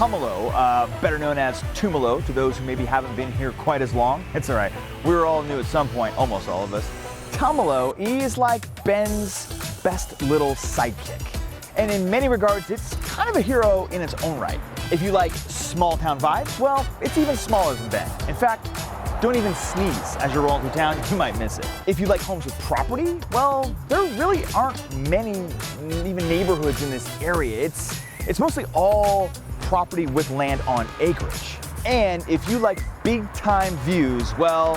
Tumalo, better known as Tumalo to those who maybe haven't been here quite as long. It's all right. We were all new at some point, almost all of us. Tumalo is like Bend's best little sidekick. And in many regards, it's kind of a hero in its own right. If you like small town vibes, well, it's even smaller than Bend. In fact, don't even sneeze as you're rolling through town, you might miss it. If you like homes with property, well, there really aren't many even neighborhoods in this area. It's mostly all property with land on acreage. And if you like big time views, well,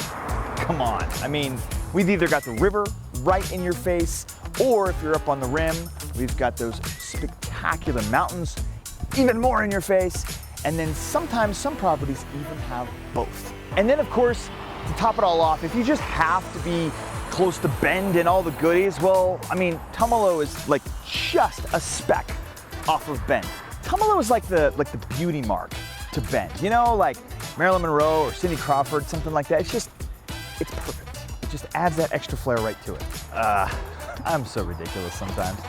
come on. I mean, we've either got the river right in your face, or if you're up on the rim, we've got those spectacular mountains even more in your face. And then sometimes some properties even have both. And then of course, to top it all off, if you just have to be close to Bend and all the goodies, well, I mean, Tumalo is like just a speck off of Bend. Tumalo is like the beauty mark to Bend. You know, like Marilyn Monroe or Cindy Crawford, something like that. It's perfect. It just adds that extra flair right to it. I'm so ridiculous sometimes.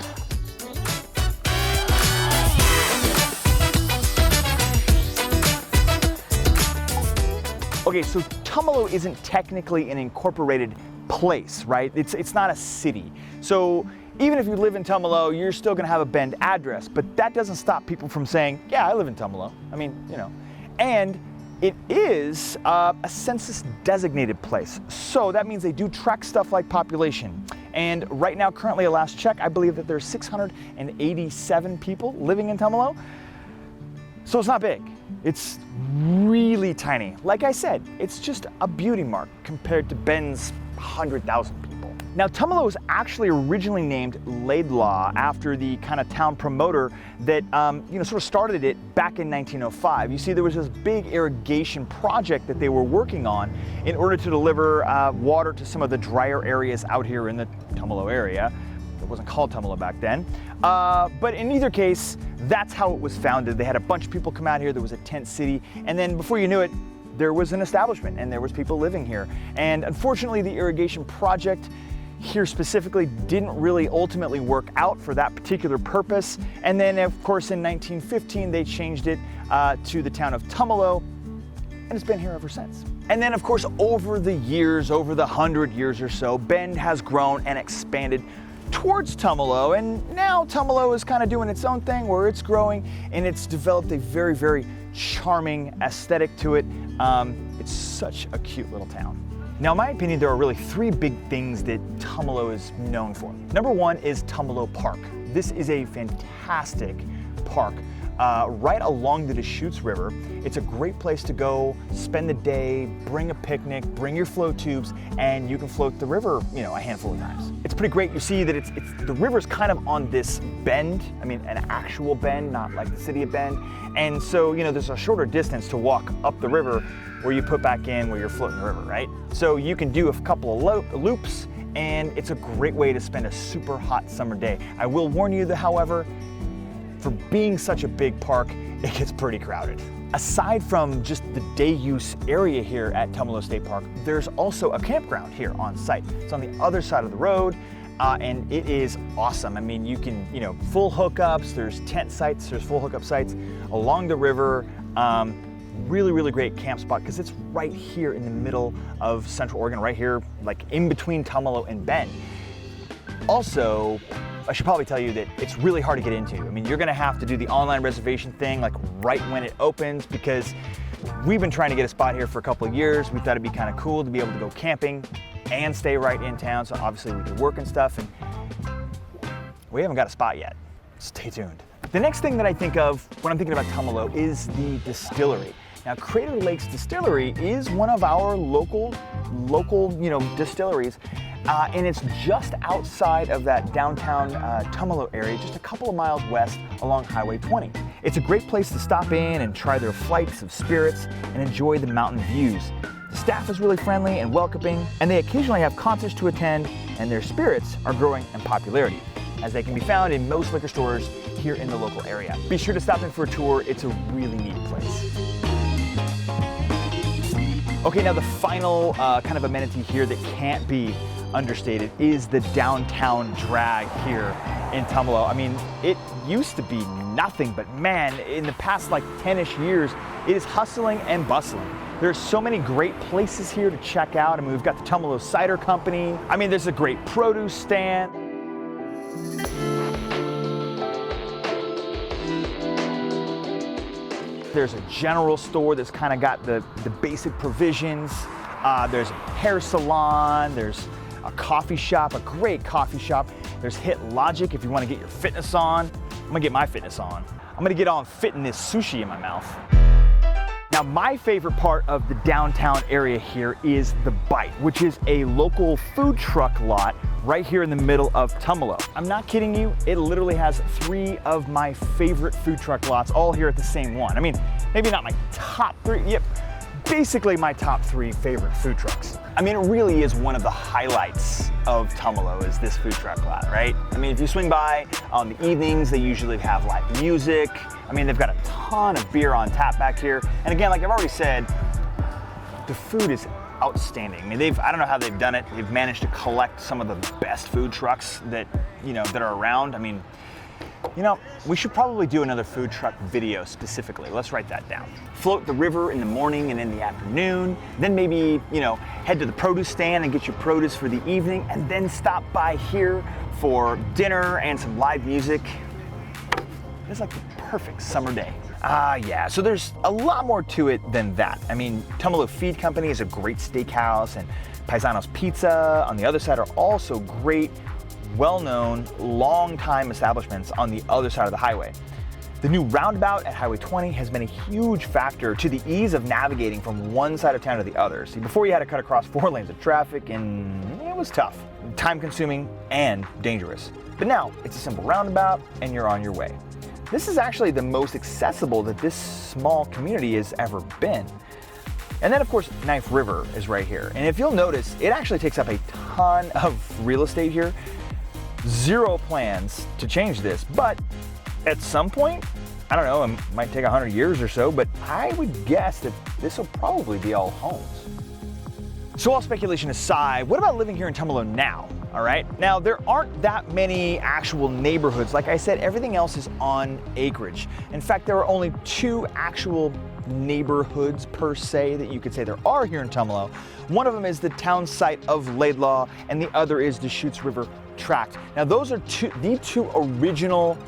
Okay, so Tumalo isn't technically an incorporated place, right? It's not a city. So even if you live in Tumalo, you're still gonna have a Bend address, but that doesn't stop people from saying, yeah, I live in Tumalo. I mean, you know. And it is a census designated place. So that means they do track stuff like population. And right now, currently at last check, I believe that there's 687 people living in Tumalo. So it's not big. It's really tiny. Like I said, it's just a beauty mark compared to Bend's 100,000 people. Now, Tumalo was actually originally named Laidlaw after the kind of town promoter that sort of started it back in 1905. You see, there was this big irrigation project that they were working on in order to deliver water to some of the drier areas out here in the Tumalo area. It wasn't called Tumalo back then. But in either case, that's how it was founded. They had a bunch of people come out here. There was a tent city. And then before you knew it, there was an establishment and there was people living here. And unfortunately, the irrigation project here specifically didn't really ultimately work out for that particular purpose. And then of course in 1915, they changed it to the town of Tumalo, and it's been here ever since. And then of course, over the years, over the 100 years or so, Bend has grown and expanded towards Tumalo, and now Tumalo is kind of doing its own thing where it's growing and it's developed a very, very charming aesthetic to it. It's such a cute little town. Now, in my opinion, there are really three big things that Tumalo is known for. Number one is Tumalo Park. This is a fantastic park right along the Deschutes River. It's a great place to go, spend the day, bring a picnic, bring your float tubes, and you can float the river, a handful of times. It's pretty great. You see that the river's kind of on this bend. I mean, an actual bend, not like the city of Bend. And so, there's a shorter distance to walk up the river where you put back in where you're floating the river, right? So you can do a couple of loops, and it's a great way to spend a super hot summer day. I will warn you, however, for being such a big park, it gets pretty crowded. Aside from just the day use area here at Tumalo State Park, there's also a campground here on site. It's on the other side of the road, and it is awesome. I mean, you can, full hookups, there's tent sites, there's full hookup sites along the river. Really, really great camp spot because it's right here in the middle of Central Oregon, right here, like in between Tumalo and Bend. Also, I should probably tell you that it's really hard to get into. I mean, you're gonna have to do the online reservation thing like right when it opens, because we've been trying to get a spot here for a couple of years. We thought it'd be kind of cool to be able to go camping and stay right in town. So obviously we do work and stuff, and we haven't got a spot yet. Stay tuned. The next thing that I think of when I'm thinking about Tumalo is the Distillery. Now, Crater Lakes Distillery is one of our local distilleries, and it's just outside of that downtown Tumalo area, just a couple of miles west along Highway 20. It's a great place to stop in and try their flights of spirits and enjoy the mountain views. The staff is really friendly and welcoming, and they occasionally have concerts to attend, and their spirits are growing in popularity, as they can be found in most liquor stores here in the local area. Be sure to stop in for a tour. It's a really neat place. Okay, now the final kind of amenity here that can't be understated is the downtown drag here in Tumalo. I mean, it used to be nothing, but man, in the past like 10-ish years, it is hustling and bustling. There's so many great places here to check out. I mean, we've got the Tumalo Cider Company. I mean, there's a great produce stand. There's a general store that's kind of got the basic provisions. There's a hair salon. There's a coffee shop, a great coffee shop. There's Hit Logic if you want to get your fitness on. I'm gonna get my fitness on. I'm gonna get on fitting this sushi in my mouth. Now, my favorite part of the downtown area here is The Bite, which is a local food truck lot right here in the middle of Tumalo. I'm not kidding you, it literally has 3 of my favorite food truck lots all here at the same one. I mean, maybe not my top 3, yep, basically my top 3 favorite food trucks. I mean, it really is one of the highlights of Tumalo is this food truck lot, right? I mean, if you swing by on the evenings, they usually have live music. I mean, they've got a ton of beer on tap back here. And again, like I've already said, the food is outstanding. I mean, I don't know how they've done it. They've managed to collect some of the best food trucks that, that are around. I mean, we should probably do another food truck video specifically. Let's write that down. Float the river in the morning and in the afternoon. Then maybe, head to the produce stand and get your produce for the evening, and then stop by here for dinner and some live music. It's like the perfect summer day. Yeah, so there's a lot more to it than that. I mean, Tumalo Feed Company is a great steakhouse, and Paisano's Pizza on the other side are also great, well-known, long-time establishments on the other side of the highway. The new roundabout at Highway 20 has been a huge factor to the ease of navigating from one side of town to the other. See, before you had to cut across 4 lanes of traffic, and it was tough, time-consuming, and dangerous. But now, it's a simple roundabout, and you're on your way. This is actually the most accessible that this small community has ever been. And then, of course, Knife River is right here. And if you'll notice, it actually takes up a ton of real estate here. 0 plans to change this, but at some point, I don't know, it might take 100 years or so, but I would guess that this will probably be all homes. So all speculation aside, what about living here in Tumalo now? All right, now there aren't that many actual neighborhoods. Like I said, everything else is on acreage. In fact, there are only 2 actual neighborhoods per se that you could say there are here in Tumalo. One of them is the town site of Laidlaw, and the other is the Chutes River Tract. Now those are the 2 original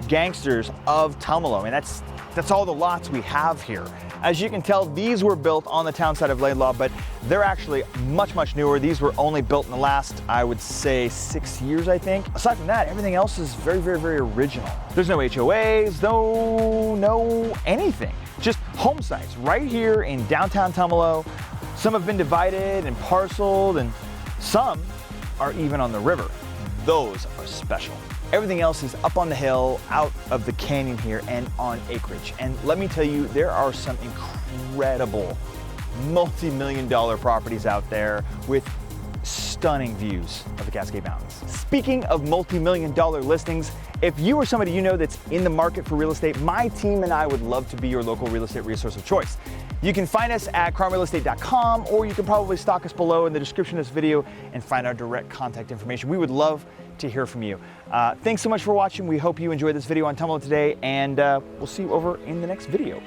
gangsters of Tumalo. I mean, that's all the lots we have here. As you can tell, these were built on the town site of Laidlaw, but they're actually much, much newer. These were only built in the last, I would say, 6 years, I think. Aside from that, everything else is very, very, very original. There's no HOAs, no anything. Just home sites right here in downtown Tumalo. Some have been divided and parceled, and some are even on the river. Those are special. Everything else is up on the hill, out of the canyon here, and on acreage. And let me tell you, there are some incredible multi-million-dollar properties out there with stunning views of the Cascade Mountains. Speaking of multi-million-dollar listings, if you or somebody you know that's in the market for real estate, my team and I would love to be your local real estate resource of choice. You can find us at krommrealestate.com, or you can probably stalk us below in the description of this video and find our direct contact information. We would love to hear from you. Thanks so much for watching. We hope you enjoyed this video on Tumalo today, and we'll see you over in the next video.